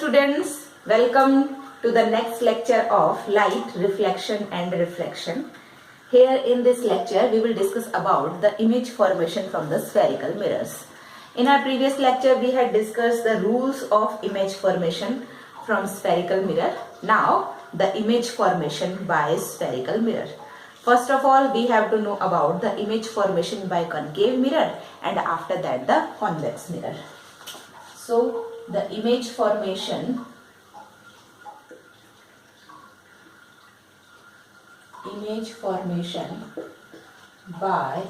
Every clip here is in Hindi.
students, welcome to the next lecture of light, reflection and refraction. Here in this lecture, we will discuss about the image formation from the spherical mirrors. In our previous lecture, we had discussed the rules of image formation from spherical mirror. Now, the image formation by spherical mirror. First of all, we have to know about the image formation by concave mirror and after that the convex mirror. So, the image formation by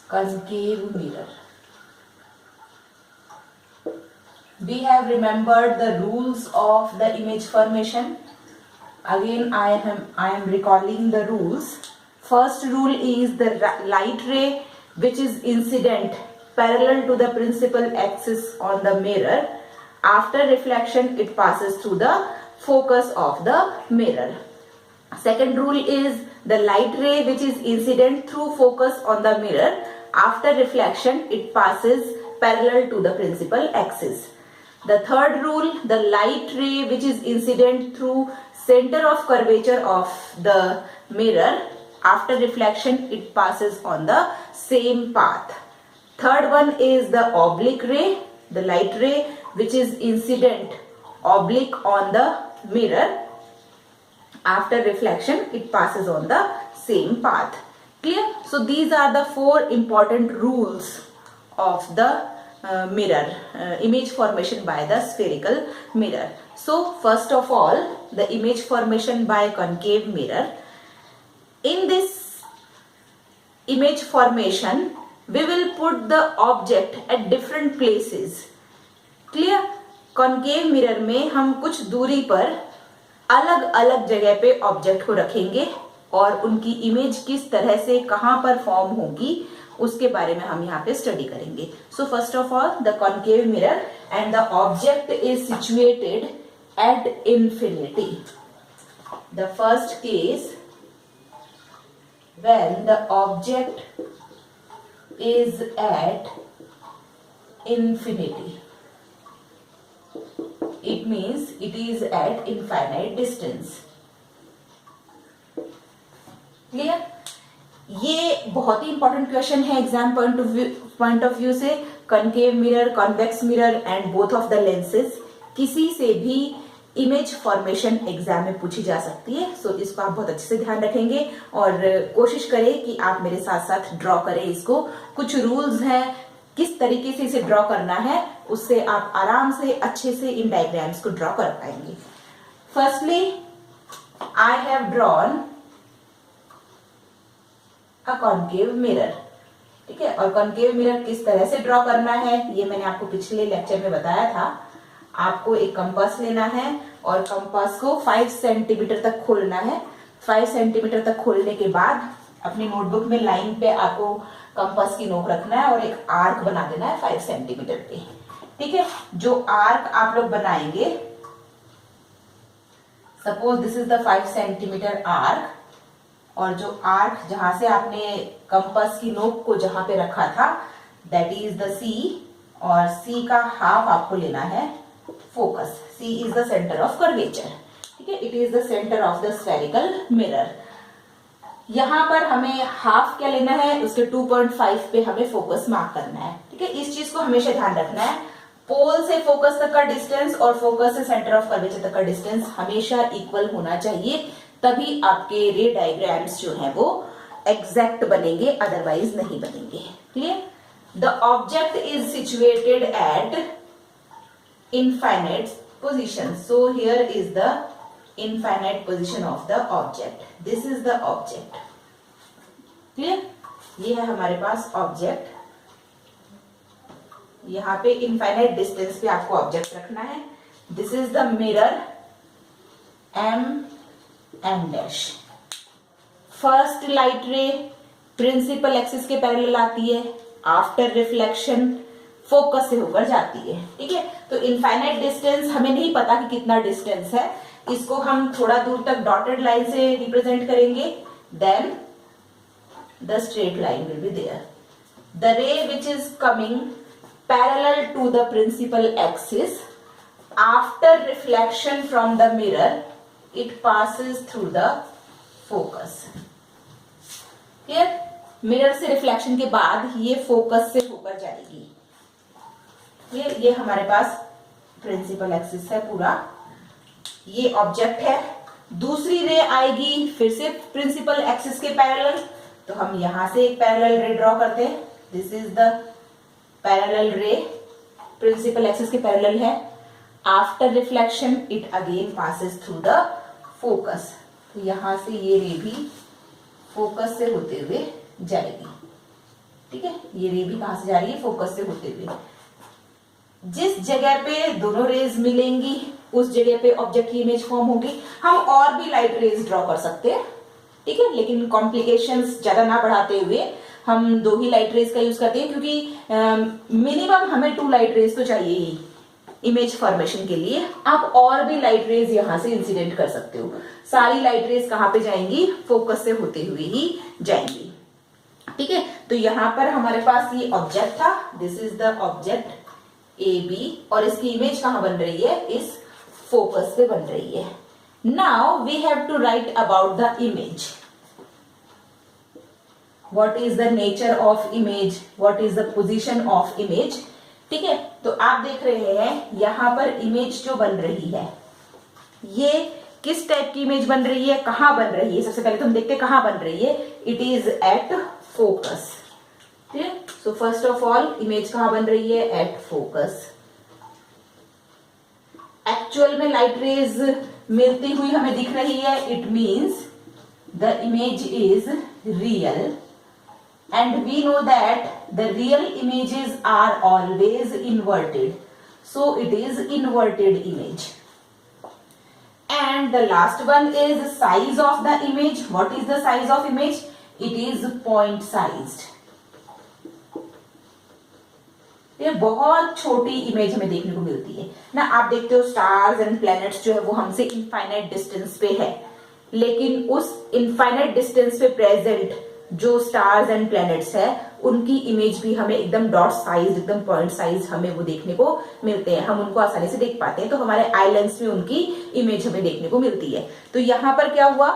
concave mirror. We have remembered the rules of the image formation. Again, I am recalling the rules. First rule is the light ray which is incident parallel to the principal axis on the mirror. After reflection, it passes through the focus of the mirror. Second rule is the light ray which is incident through focus on the mirror. After reflection, it passes parallel to the principal axis. The third rule, the light ray which is incident through center of curvature of the mirror. After reflection, it passes on the same path. Third one is the oblique ray, the light ray which is incident oblique on the mirror. After reflection, it passes on the same path. Clear? So these are the four important rules of the image formation by the spherical mirror. So first of all, the image formation by concave mirror. In this image formation, we will put the object at different places. Clear? concave mirror में हम कुछ दूरी पर अलग अलग जगह पे ऑब्जेक्ट को रखेंगे और उनकी इमेज किस तरह से कहां पर फॉर्म होगी उसके बारे में हम यहाँ पे स्टडी करेंगे. So first of all, the concave mirror and the object is situated at infinity. The first case, when the object is at infinity, it means it is at infinite distance. Clear? ये बहुत ही इंपॉर्टेंट क्वेश्चन है एग्जाम पॉइंट ऑफ व्यू से. Concave mirror, convex mirror and both of the lenses, किसी से भी इमेज फॉर्मेशन एग्जाम में पूछी जा सकती है. सो इसको आप बहुत अच्छे से ध्यान रखेंगे और कोशिश करें कि आप मेरे साथ साथ ड्रॉ करें इसको. कुछ रूल्स हैं किस तरीके से इसे ड्रॉ करना है, उससे आप आराम से अच्छे से इन डायग्राम्स को ड्रॉ कर पाएंगे. Firstly, I have drawn a concave mirror. ठीक है, और कॉन्केव मिरर किस तरह से ड्रॉ करना है ये मैंने आपको पिछले लेक्चर में बताया था. आपको एक कंपास लेना है और कंपास को 5 सेंटीमीटर तक खोलना है. 5 सेंटीमीटर तक खोलने के बाद अपनी नोटबुक में लाइन पे आपको कंपास की नोक रखना है और एक आर्क बना देना है 5 सेंटीमीटर पे. ठीक है, जो आर्क आप लोग बनाएंगे, suppose this is the 5 centimetre arc, और जो आर्क जहां से आपने कंपास की नोक को जहां पे रखा था, दैट इज द सी, और सी का हाफ आपको लेना है focus. C is the centre of curvature. ठीक है, it is the centre of the spherical mirror. यहां पर हमें हाफ क्या लेना है, उसके 2.5 पे हमें फोकस मार्क करना है. ठीक है, इस चीज को हमेशा ध्यान रखना है. पोल से फोकस तक का डिस्टेंस और फोकस से सेंटर ऑफ कर्वेचर तक का डिस्टेंस हमेशा इक्वल होना चाहिए, तभी आपके रे डायग्राम्स जो है वो एग्जैक्ट बनेंगे, अदरवाइज नहीं बनेंगे. Clear? The object is situated at infinite position. So here is the infinite position of the object. This is the object. Clear? ये है हमारे पास ऑब्जेक्ट. यहाँ पे infinite distance पे आपको ऑब्जेक्ट रखना है. This is the mirror M dash. First light ray principal axis के पैरेलल आती है. After reflection फोकस से होकर जाती है. ठीक है, तो इनफाइनाइट डिस्टेंस हमें नहीं पता कि कितना डिस्टेंस है, इसको हम थोड़ा दूर तक डॉटेड लाइन से रिप्रेजेंट करेंगे. Then the straight line will be there. The ray which is coming parallel to the principal axis. After reflection from the mirror, it passes through the focus. Clear? Mirror से रिफ्लेक्शन के बाद ये फोकस से होकर जाएगी. ये हमारे पास प्रिंसिपल एक्सिस है पूरा, ये ऑब्जेक्ट है. दूसरी रे आएगी फिर से प्रिंसिपल एक्सिस के पैरेलल, तो हम यहां से एक पैरेलल रे ड्रॉ करते हैं. दिस इज द पैरेलल रे, प्रिंसिपल एक्सिस के पैरेलल है. After reflection it again passes through the focus. तो यहां से ये रे भी फोकस से होते हुए जाएगी. ठीक है, ये रे भी कहां से जा रही है? फोकस से होते हुए. जिस जगह पे दोनों रेज मिलेंगी उस जगह पे ऑब्जेक्ट की इमेज फॉर्म होगी. हम और भी लाइट रेज ड्रॉ कर सकते हैं, ठीक है, लेकिन कॉम्प्लिकेशंस ज्यादा ना बढ़ाते हुए हम 2 ही लाइट रेज का यूज करते हैं, क्योंकि मिनिमम हमें 2 लाइट रेज तो चाहिए ही इमेज फॉर्मेशन के लिए. आप और भी लाइट रेज यहां से इंसिडेंट कर सकते हो. सारी लाइट रेज कहां पे जाएंगी? फोकस से होते हुए ही जाएंगी. ठीक है, तो यहां पर हमारे पास ये ऑब्जेक्ट था. This is the object A B, और इसकी इमेज कहां बन रही है? इस फोकस पे बन रही है. Now we have to write about the image. What is the nature of image, what is the position of image. ठीक है, तो आप देख रहे हैं यहां पर इमेज जो बन रही है, ये किस टाइप की इमेज बन रही है, कहां बन रही है? सबसे पहले तो हम देखते हैं कहां बन रही है. It is at focus. ठीक है, so first of all image कहां बन रही है? At focus. एक्चुअल में लाइट रेज मिलती हुई हमें दिख रही है. It means the image is real, and we know that the real images are always inverted, so it is inverted image. And the last one is size of the image. What is the size of image? It is point sized. ये बहुत छोटी इमेज हमें देखने को मिलती है ना. आप देखते हो स्टार्स एंड प्लैनेट्स जो है वो हमसे इनफाइनाइट डिस्टेंस पे है, लेकिन उस इनफाइनाइट डिस्टेंस पे प्रेजेंट जो स्टार्स एंड प्लैनेट्स है उनकी इमेज भी हमें एकदम डॉट साइज, एकदम पॉइंट साइज हमें वो देखने को मिलते हैं. हम उनको आसानी से देख पाते हैं. तो हमारे आई लेंस में उनकी इमेज हमें देखने को मिलती है. तो यहां पर क्या हुआ?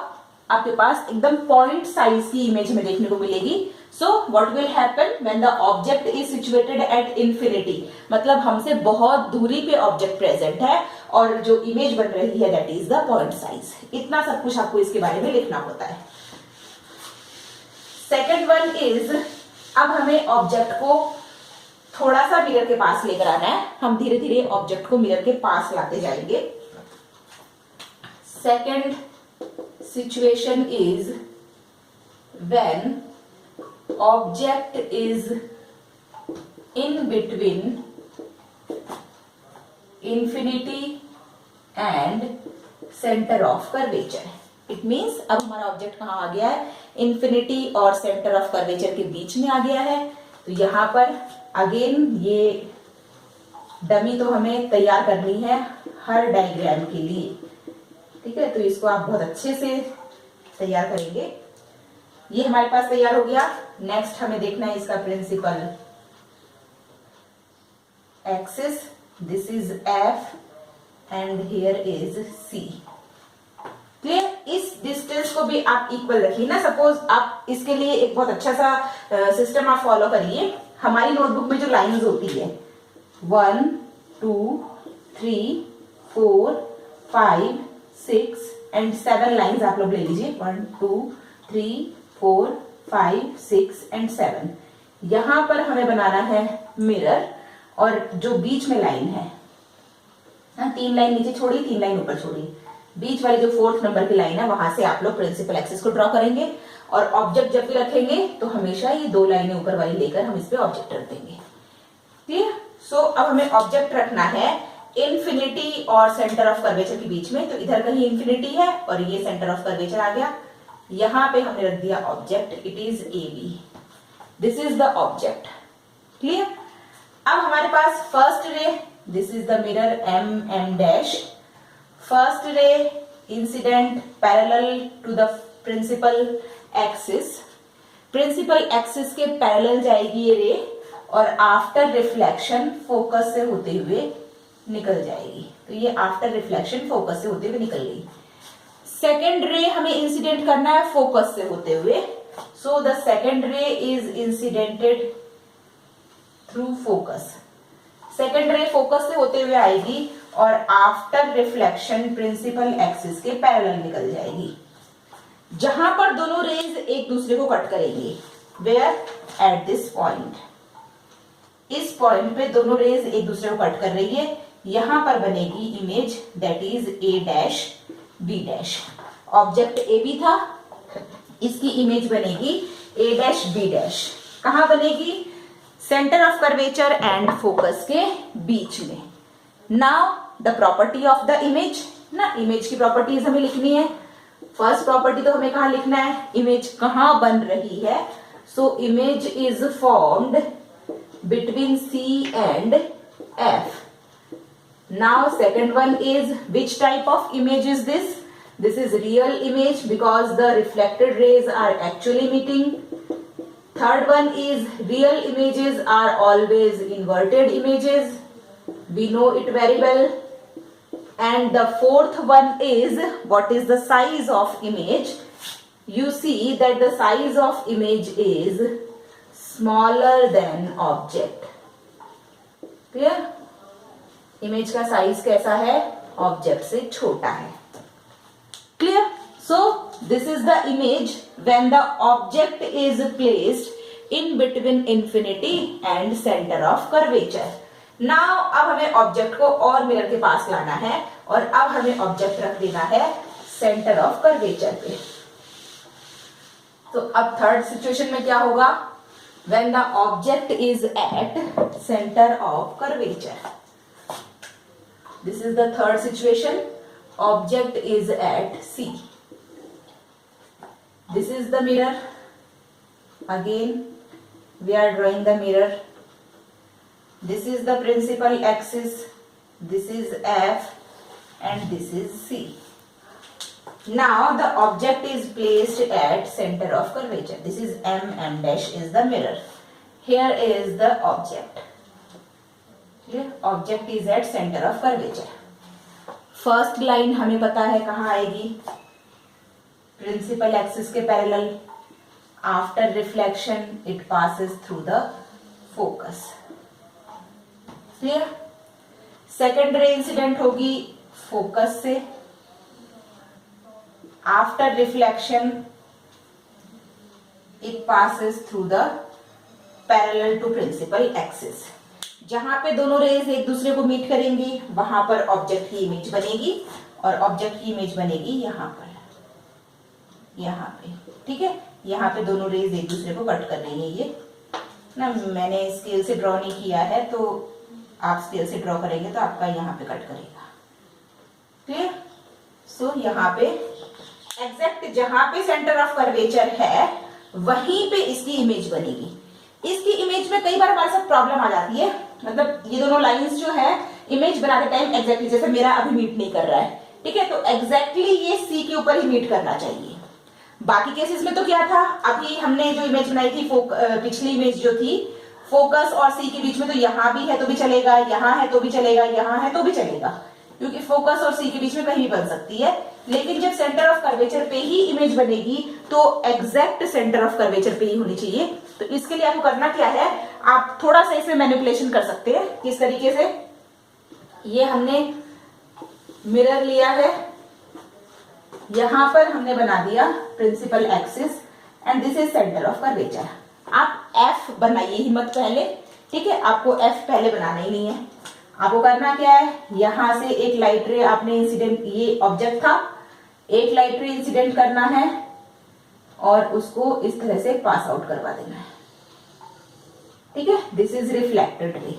आपके पास एकदम पॉइंट साइज की इमेज हमें देखने को मिलेगी. So what will happen when the object is situated at infinity, मतलब हमसे बहुत दूरी पे ऑब्जेक्ट प्रेजेंट है और जो इमेज बन रही है that is the point size. इतना सब कुछ आपको इसके बारे में लिखना होता है. सेकेंड वन इज, अब हमें ऑब्जेक्ट को थोड़ा सा मिरर के पास लेकर आना है. हम धीरे धीरे ऑब्जेक्ट को मिरर के पास लाते जाएंगे. Second situation is when object is in between infinity and centre of curvature. It means अब हमारा ऑब्जेक्ट कहां आ गया है? इंफिनिटी और सेंटर ऑफ कर्वेचर के बीच में आ गया है. तो यहां पर अगेन ये डमी तो हमें तैयार करनी है हर डायग्राम के लिए. ठीक है, तो इसको आप बहुत अच्छे से तैयार करेंगे. ये हमारे पास तैयार हो गया. नेक्स्ट हमें देखना है इसका principal axis. This is F and here is C. Clear? इस डिस्टेंस को भी आप इक्वल रखिए ना. सपोज आप इसके लिए एक बहुत अच्छा सा सिस्टम आप फॉलो करिए. हमारी नोटबुक में जो लाइंस होती है 1 2 3 4 5 6 एंड 7 लाइंस आप लोग ले लीजिए. 1 2 3 4 5 6 एंड 7. यहां पर हमें बनाना है मिरर, और जो बीच में लाइन है, 3 लाइन नीचे छोड़ी, 3 लाइन ऊपर छोड़ी, बीच वाली जो 4th नंबर की लाइन है वहां से आप लोग प्रिंसिपल एक्सिस को ड्रॉ करेंगे. और ऑब्जेक्ट जब भी रखेंगे तो हमेशा ये 2 लाइनें ऊपर वाली लेकर हम इस पे ऑब्जेक्ट रख देंगे. क्लियर? सो अब हमें ऑब्जेक्ट रखना है इंफिनिटी और सेंटर ऑफ कर्वेचर के बीच में. तो इधर कहीं इंफिनिटी है और ये सेंटर ऑफ कर्वेचर आ गया. यहां पे हमने रख दिया object. It is A B. This is the object. Clear? अब हमारे पास first ray, this is the mirror M dash. First ray incident parallel to the principal axis. Principal axis के पैरेलल जाएगी ये रे और आफ्टर रिफ्लेक्शन फोकस से होते हुए निकल जाएगी। तो ये आफ्टर रिफ्लेक्शन फोकस से होते हुए निकल गई। सेकेंड रे हमें इंसिडेंट करना है फोकस से होते हुए, सो द सेकेंड रे इज इंसिडेंटेड थ्रू फोकस। सेकेंड रे फोकस से होते हुए आएगी और आफ्टर रिफ्लेक्शन प्रिंसिपल एक्सिस के पैरेलल निकल जाएगी, जहां पर दोनों रेज एक दूसरे को कट करेंगे। वेयर? At this point. इस पॉइंट पे दोनों रेज एक दूसरे को कट कर रही है। यहां पर बनेगी image that is A dash B dash. Object A B था, इसकी इमेज बनेगी ए डैश बी डैश। कहां बनेगी? Centre of curvature and focus के बीच में। Now the property of the image, ना इमेज की प्रॉपर्टीज हमें लिखनी है। फर्स्ट प्रॉपर्टी तो हमें कहां लिखना है? इमेज कहां बन रही है। So image is formed between C and F. Now second one is, which type of image is this? This is real image because the reflected rays are actually meeting. Third one is, real images are always inverted images. We know it very well. And the fourth one is, what is the size of image? You see that the size of image is smaller than object. Clear? Image का साइज कैसा है? ऑब्जेक्ट से छोटा है। Clear? So this is the image when the object is placed in between infinity and centre of curvature. Now अब हमें ऑब्जेक्ट को और मिरर के पास लाना है और अब हमें ऑब्जेक्ट रख देना है सेंटर ऑफ कर्वेचर पे। तो अब थर्ड सिचुएशन में क्या होगा? When the object is at centre of curvature. This is the third situation. Object is at C. This is the mirror. Again, we are drawing the mirror. This is the principal axis. This is F and this is C. Now the object is placed at center of curvature. This is M. M dash is the mirror. Here is the object. Object is at centre of curvature. First line हमें पता है कहां आएगी? प्रिंसिपल एक्सिस के parallel. After reflection it passes through the focus. Clear? Second ray incident होगी फोकस से। After reflection it passes through the parallel to principal axis. जहां पे दोनों रेज एक दूसरे को मीट करेंगी वहां पर ऑब्जेक्ट की इमेज बनेगी और ऑब्जेक्ट की इमेज बनेगी यहां पर, यहां पे। ठीक है? यहाँ पे दोनों रेज एक दूसरे को कट कर रही है। ये ना मैंने स्केल से ड्रॉ नहीं किया है, तो आप स्केल से ड्रॉ करेंगे तो आपका यहाँ पे कट करेगा। क्लियर? सो यहाँ पे एग्जैक्ट जहां पे सेंटर ऑफ कर्वेचर है वहीं पे इसकी इमेज बनेगी। इसकी इमेज में कई बार हमारे साथ प्रॉब्लम आ जाती है, मतलब ये दोनों लाइंस जो है इमेज बनाते टाइम एग्जैक्टली जैसे मेरा अभी मीट नहीं कर रहा है। ठीक है? तो एग्जैक्टली ये सी के ऊपर ही मीट करना चाहिए। बाकी केसेस में तो क्या था, अभी हमने जो इमेज बनाई थी पिछली इमेज जो थी फोकस और सी के बीच में, तो यहां भी है तो भी चलेगा, यहां है तो भी चलेगा, यहां है तो भी चलेगा, क्योंकि फोकस और सी के बीच में कहीं भी बन सकती है। लेकिन जब सेंटर ऑफ कर्वेचर पे ही इमेज बनेगी तो एग्जैक्ट सेंटर ऑफ कर्वेचर पे ही होनी चाहिए। तो इसके लिए आपको करना क्या है, आप थोड़ा सा इसमें मैनिपुलेशन कर सकते हैं। किस तरीके से? ये हमने मिरर लिया है, यहां पर हमने बना दिया principal axis and this is centre of curvature. आप एफ बनाइए ही मत पहले। ठीक है? आपको एफ पहले बनाना ही नहीं है। आपको करना क्या है, यहां से एक लाइट रे आपने इंसिडेंट, ये ऑब्जेक्ट था, एक लाइट रे इंसिडेंट करना है और उसको इस तरह से पास आउट करवा देना है। ठीक है? This is reflected ray.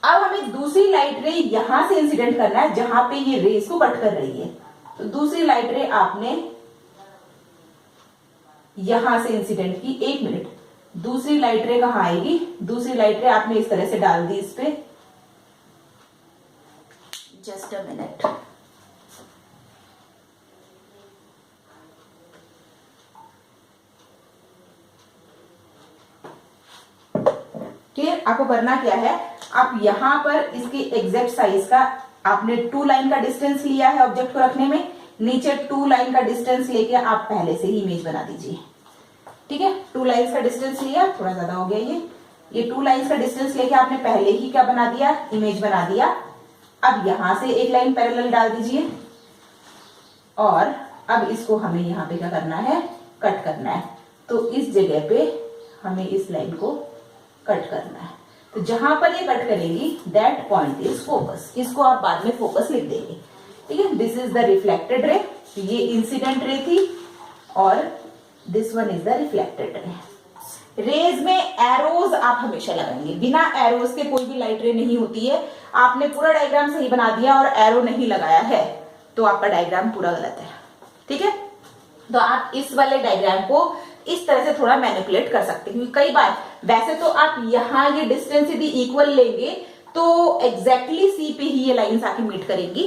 अब हमें दूसरी लाइट रे यहां से इंसिडेंट करना है जहां पे ये रेस को कट कर रही है। तो दूसरी लाइट रे आपने यहां से इंसिडेंट की। एक मिनट, दूसरी लाइट रे कहां आएगी? दूसरी लाइट रे आपने इस तरह से डाल दी इस पे। Just a minute. आपको करना क्या है, आप यहाँ पर इसकी एग्जैक्ट साइज का आपने 2 लाइन का डिस्टेंस लिया है ऑब्जेक्ट को रखने में, नीचे 2 लाइन का डिस्टेंस लेके आप पहले से ही इमेज बना दीजिए। ठीक है, 2 लाइन्स का डिस्टेंस लिया, थोड़ा ज्यादा हो गया ये 2 लाइन्स का डिस्टेंस लेके आपने पहले ही क्या बना दिया, इमेज बना दिया। अब यहां से एक लाइन पैरेलल डाल दीजिए और अब इसको हमें यहाँ पे क्या करना है, कट करना है। तो इस जगह पे हमें इस लाइन को कट करना है। तो जहां पर ये कट करेगी दैट पॉइंट इज फोकस, इसको आप बाद में फोकस लिख देंगे। ठीक है, दिस इज द रिफ्लेक्टेड रे, ये इंसिडेंट रे थी और this one is the reflected ray. Rays में एरोज आप हमेशा लगाएंगे, बिना एरोज के कोई भी लाइट रे नहीं होती है। आपने पूरा डायग्राम सही बना दिया और एरो नहीं लगाया है तो आपका डायग्राम पूरा गलत है। ठीक है, तो आप इस वाले डायग्राम को इस तरह से थोड़ा मैनिपुलेट कर सकते हैं। कई बार वैसे तो आप यहाँ ये डिस्टेंस यदि इक्वल लेंगे तो एग्जैक्टली सी पे ही ये लाइंस आके मीट करेंगी,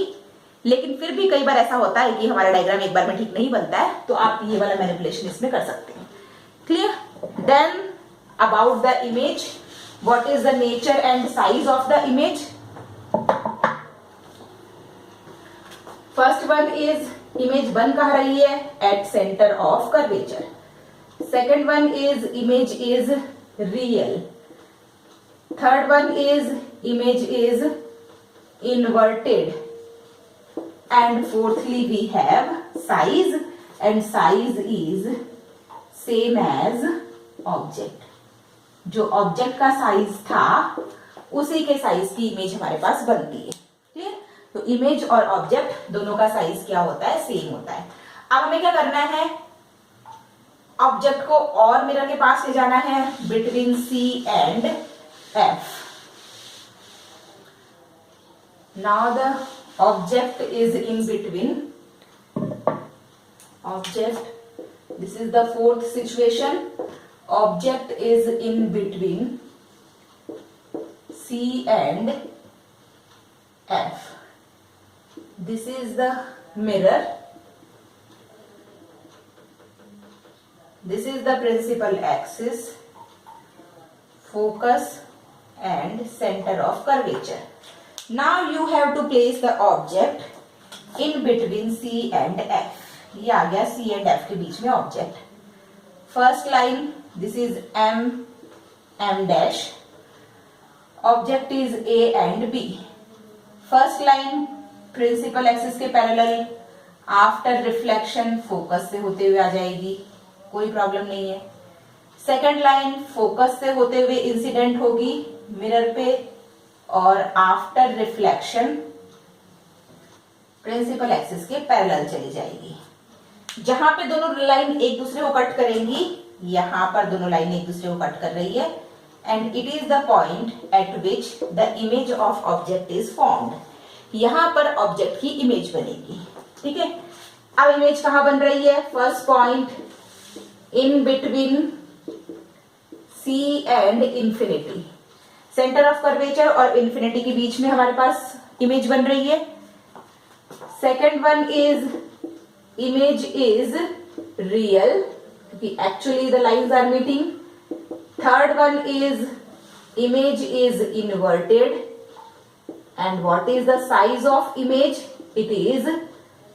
लेकिन फिर भी कई बार ऐसा होता है कि हमारा डायग्राम एक बार में ठीक नहीं बनता है, तो आप ये वाला मैनिपुलेशन इसमें कर सकते हैं। Clear? Then about the image, what is the nature and size of the image. First one is image बन कहाँ रही है, at centre of curvature. Second one is image is real. Third one is image is inverted, and fourthly we have size, and size is same as object। जो ऑब्जेक्ट का साइज था उसी के साइज की इमेज हमारे पास बनती है। क्लियर? तो इमेज और ऑब्जेक्ट दोनों का साइज क्या होता है, सेम होता है। अब हमें क्या करना है, ऑब्जेक्ट को और मिरर के पास ले जाना है between C and F। Now the object is in between. Object, this is the fourth situation. Object is in between C and F. This is the mirror. This is the principal axis, focus and center of curvature. Now you have to place the object in between C and F. ये आ गया C and F के बीच में object. First line, this is M, M dash. Object is A and B। First line principal axis के पैरेलल, आफ्टर रिफ्लेक्शन फोकस से होते हुए आ जाएगी, कोई प्रॉब्लम नहीं है। सेकेंड लाइन फोकस से होते हुए इंसिडेंट होगी मिरर पे और आफ्टर रिफ्लेक्शन प्रिंसिपल एक्सिस के पैरेलल चली जाएगी। जहां पे दोनों लाइन एक दूसरे को कट करेंगी, यहां पर दोनों लाइन एक दूसरे को कट कर रही है, and it is the point eight which the image of object is formed. यहां पर ऑब्जेक्ट की इमेज बनेगी। ठीक है, अब इमेज कहां बन रही है, first point in between C and infinity. Centre of curvature और इंफिनिटी के बीच में हमारे पास इमेज बन रही है। Second one is image is real, क्योंकि actually the lines are meeting. Third one is image is inverted, and what is the size of image, it is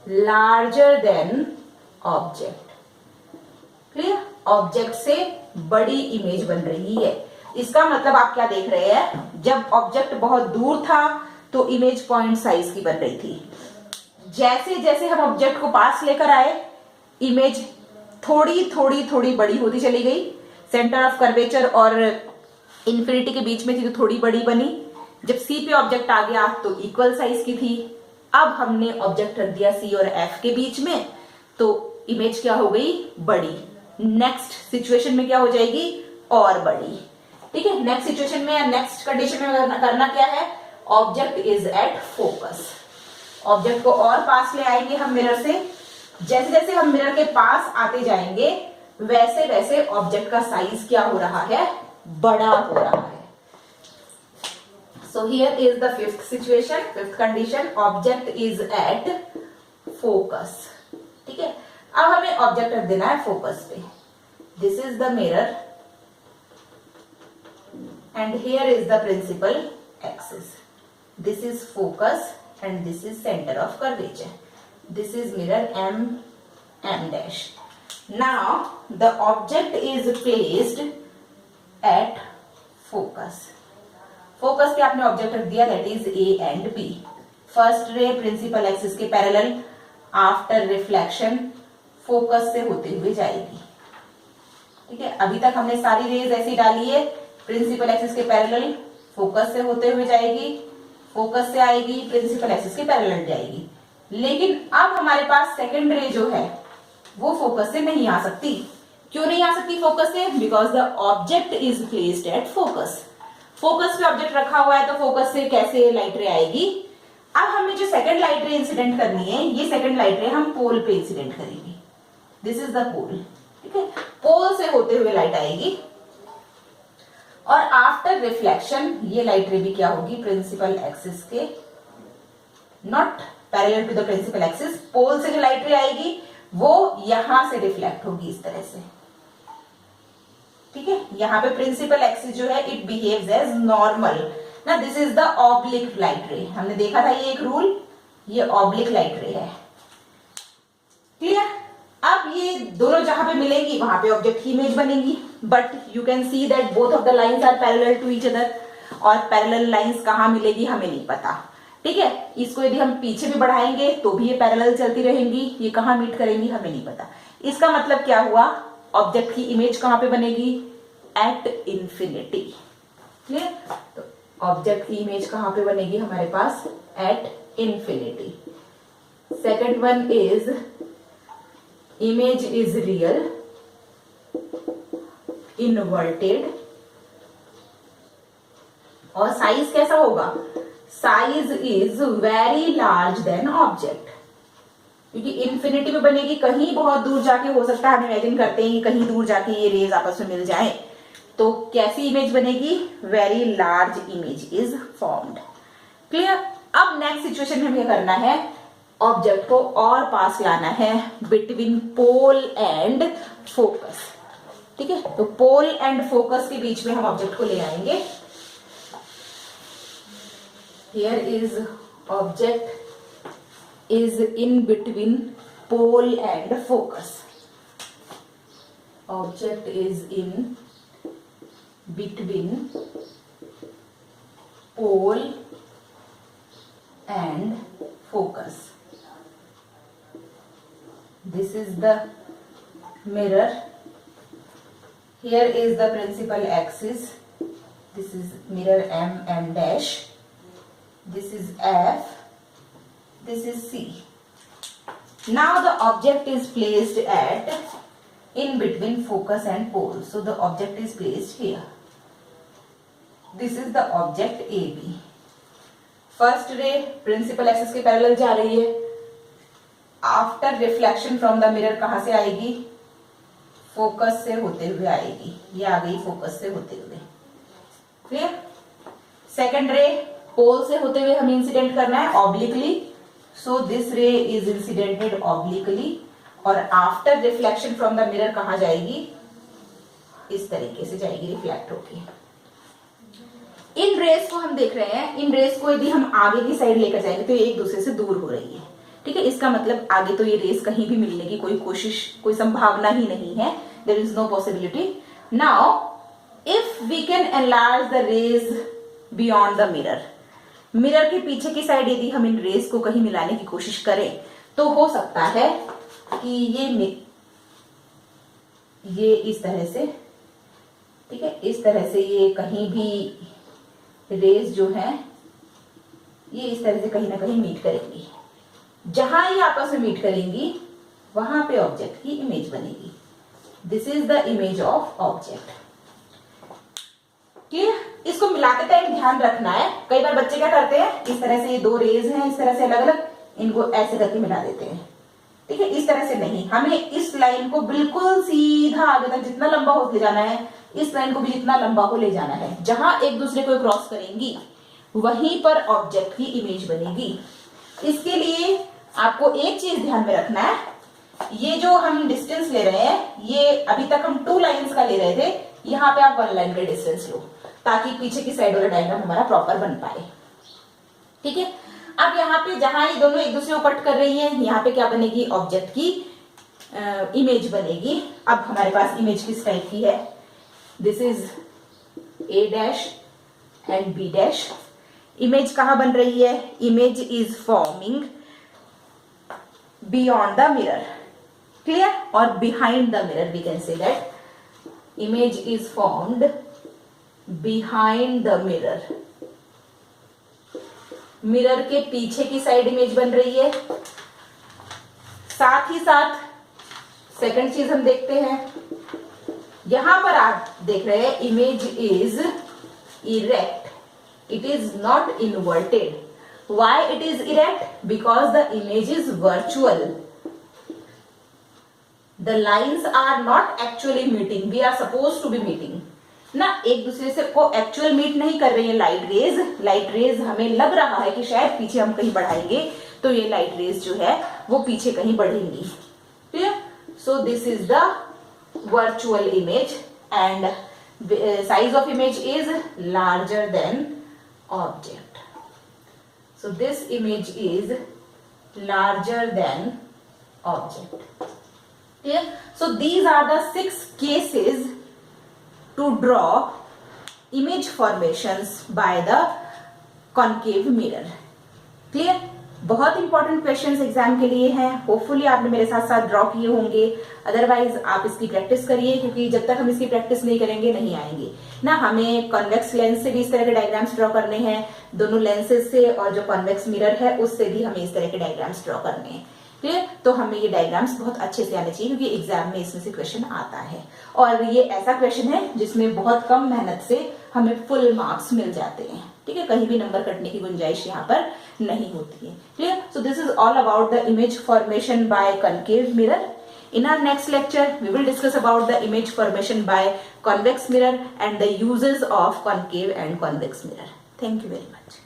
larger than object. Clear? Object से बड़ी इमेज बन रही है। इसका मतलब आप क्या देख रहे हैं, जब ऑब्जेक्ट बहुत दूर था तो इमेज पॉइंट साइज की बन रही थी। जैसे जैसे हम ऑब्जेक्ट को पास लेकर आए, इमेज थोड़ी थोड़ी थोड़ी बड़ी होती चली गई। सेंटर ऑफ कर्वेचर और इंफिनिटी के बीच में थी तो थोड़ी बड़ी बनी। जब सी पे ऑब्जेक्ट आ गया तो इक्वल साइज की थी। अब हमने ऑब्जेक्ट रख दिया सी और एफ के बीच में, तो इमेज क्या हो गई, बड़ी। नेक्स्ट सिचुएशन में क्या हो जाएगी, और बड़ी। ठीक है, नेक्स्ट सिचुएशन में या नेक्स्ट कंडीशन में करना क्या है, object is at focus. Object को और पास ले आएंगे हम मिरर से। जैसे जैसे हम मिरर के पास आते जाएंगे वैसे वैसे ऑब्जेक्ट का साइज क्या हो रहा है, बड़ा हो रहा है। So here is the fifth situation, fifth condition, object is at focus. ठीक है, अब हमें ऑब्जेक्ट रख देना है फोकस पे। This is the mirror and here is the principal axis. This is focus and this is center of curvature. This is mirror M dash. Now the object is placed at focus. Focus पे आपने ऑब्जेक्ट रख दिया, that is A and B. First ray principal axis के पैरेलल, आफ्टर रिफ्लेक्शन फोकस से होते हुए जाएगी. ठीक है, अभी तक हमने सारी रेज ऐसी डाली है, प्रिंसिपल एक्सिस के पैरेलल फोकस से होते हुए जाएगी, फोकस से आएगी, प्रिंसिपल एक्सिस के पैरेलल जाएगी. लेकिन अब हमारे पास सेकेंड रे जो है वो फोकस से नहीं आ सकती. क्यों नहीं आ सकती फोकस से? Because the object is placed at focus. Focus पे ऑब्जेक्ट रखा हुआ है तो फोकस से कैसे लाइट रे आएगी? अब हमें जो सेकंड लाइट रे इंसिडेंट करनी है, ये सेकंड लाइट रे हम पोल पे इंसिडेंट करेंगे. दिस इज द पोल. ठीक है, पोल से होते हुए लाइट आएगी और आफ्टर रिफ्लेक्शन ये लाइट रे भी क्या होगी? प्रिंसिपल एक्सिस के, not parallel to the principal axis, pole से जो लाइट रे आएगी वो यहां से रिफ्लेक्ट होगी इस तरह से. ठीक है, यहाँ पे प्रिंसिपल एक्सिस जो है इट बिहेव्स एज नॉर्मल ना. This is the oblique light रे. हमने देखा था ये एक रूल, ये ऑब्लिक लाइट रे है. क्लियर? अब ये दोनों जहां पे मिलेंगी वहां पे ऑब्जेक्ट की इमेज बनेगी. But you can see that both of the lines are parallel to each other. और पैरेलल लाइंस कहां मिलेगी हमें नहीं पता. ठीक है, इसको यदि हम पीछे भी बढ़ाएंगे तो भी ये पैरेलल चलती रहेंगी. ये कहां मीट करेंगी हमें नहीं पता. इसका मतलब क्या हुआ? ऑब्जेक्ट की इमेज कहां पे बनेगी? At infinity. क्लियर? तो ऑब्जेक्ट की इमेज कहां पे बनेगी हमारे पास? At infinity. Second one is image is real, inverted. और साइज कैसा होगा? Size is very large than object. क्योंकि इन्फिनिटी में बनेगी, कहीं बहुत दूर जाके हो सकता है, हम इमेजिन करते हैं कि कहीं दूर जाके ये रेज आपस में मिल जाए, तो कैसी इमेज बनेगी? Very large image is formed. Clear? अब नेक्स्ट सिचुएशन में हमें करना है, ऑब्जेक्ट को और पास लाना है बिटवीन पोल एंड फोकस. ठीक है, तो पोल एंड फोकस के बीच में हम ऑब्जेक्ट को ले आएंगे. Here is object is in between pole and focus. Object is in between pole and focus. This is the mirror. Here is the principal axis. This is mirror M dash. This is F. This is C. Now the object is placed at in between focus and pole. So the object is placed here. This is the object AB. First ray principal axis के पैरेलल जा रही है. After reflection from the mirror कहाँ से आएगी? फोकस से होते हुए आएगी. ये आ गई फोकस से होते हुए. क्लियर? सेकेंड रे पोल से होते हुए हमें इंसिडेंट करना है obliquely. So this ray is incidented obliquely और after reflection from the mirror कहाँ जाएगी? इस तरीके से जाएगी, रिफ्लेक्ट होके. इन रेस को हम देख रहे हैं, इन रेस को यदि हम आगे की साइड लेकर जाएंगे तो ये एक दूसरे से दूर हो रही है. ठीक है, इसका मतलब आगे तो ये रेस कहीं भी मिलने की कोई कोशिश, कोई संभावना ही नहीं है. There is no possibility. Now if we can enlarge the rays beyond the mirror, mirror के पीछे की साइड यदि हम इन रेस को कहीं मिलाने की कोशिश करें तो हो सकता है कि ये इस तरह से, ठीक है, इस तरह से ये कहीं भी रेस जो है ये इस तरह से कहीं ना कहीं मीट करेंगी. जहां ये आपस में मीट करेंगी वहां पे ऑब्जेक्ट की इमेज बनेगी. This is the image of object. Clear? इसको मिलाते टाइम ध्यान रखना है. कई बार बच्चे क्या करते हैं, इस तरह से ये दो रेज हैं, इस तरह से अलग अलग, इनको ऐसे करके मिला देते हैं. ठीक है, इस तरह से नहीं, हमें इस लाइन को बिल्कुल सीधा आगे तक जितना लंबा हो ले जाना है, इस लाइन को भी जितना लंबा हो ले जाना है. जहां एक दूसरे को क्रॉस करेंगी वहीं पर ऑब्जेक्ट की इमेज बनेगी. इसके लिए आपको एक चीज ध्यान में रखना है, ये जो हम डिस्टेंस ले रहे हैं, ये अभी तक हम 2 लाइन्स का ले रहे थे, यहाँ पे आप 1 लाइन का डिस्टेंस लो. ताकि पीछे की साइड वाला डायग्राम हमारा प्रॉपर बन पाए। ठीक है, अब यहाँ पे जहां ये दोनों एक दूसरे को कट कर रही है, यहाँ पे क्या बनेगी, ऑब्जेक्ट की इमेज बनेगी। अब हमारे पास इमेज किस टाइप की है, this is A dash and b dash. Image कहां बन रही है, image is forming beyond the mirror, clear, और behind the mirror we can say that image is formed behind the mirror. Mirror के पीछे की साइड इमेज बन रही है। साथ ही साथ सेकंड चीज हम देखते हैं, यहां पर आप देख रहे हैं image is erect, it is not inverted. Why it is erect? Because the image is virtual. The lines are not actually meeting. We are supposed to be meeting. ना एक दूसरे से को एक्चुअल मीट नहीं कर रही है लाइट रेज। लाइट रेज हमें लग रहा है कि शायद पीछे हम कहीं बढ़ाएंगे तो ये लाइट रेज जो है वो पीछे कहीं बढ़ेंगी। Clear? So this is the virtual image and size of image is larger than object. So this image is larger than object. Clear? So these are the 6 cases to draw image formations by the concave mirror. Clear? बहुत इंपॉर्टेंट क्वेश्चंस एग्जाम के लिए हैं। होपफुली आपने मेरे साथ साथ ड्रॉ किए होंगे, अदरवाइज आप इसकी प्रैक्टिस करिए, क्योंकि जब तक हम इसकी प्रैक्टिस नहीं करेंगे नहीं आएंगे ना। हमें कॉन्वेक्स लेंस से भी इस तरह के डायग्राम्स ड्रॉ करने हैं, दोनों लेंसेज से, और जो कॉन्वेक्स मिरर है उससे भी हमें इस तरह के डायग्राम्स ड्रॉ करने हैं। क्लियर? तो हमें ये डायग्राम्स बहुत अच्छे से आने चाहिए, क्योंकि एग्जाम में इसमें से क्वेश्चन आता है, और ये ऐसा क्वेश्चन है जिसमें बहुत कम मेहनत से हमें फुल मार्क्स मिल जाते हैं। ठीक है, कहीं भी नंबर कटने की गुंजाइश यहाँ पर नहीं होती है। Clear? So this is all about the image formation by concave mirror. In our next lecture, we will discuss about the image formation by convex mirror and the uses of concave and convex mirror. Thank you very much.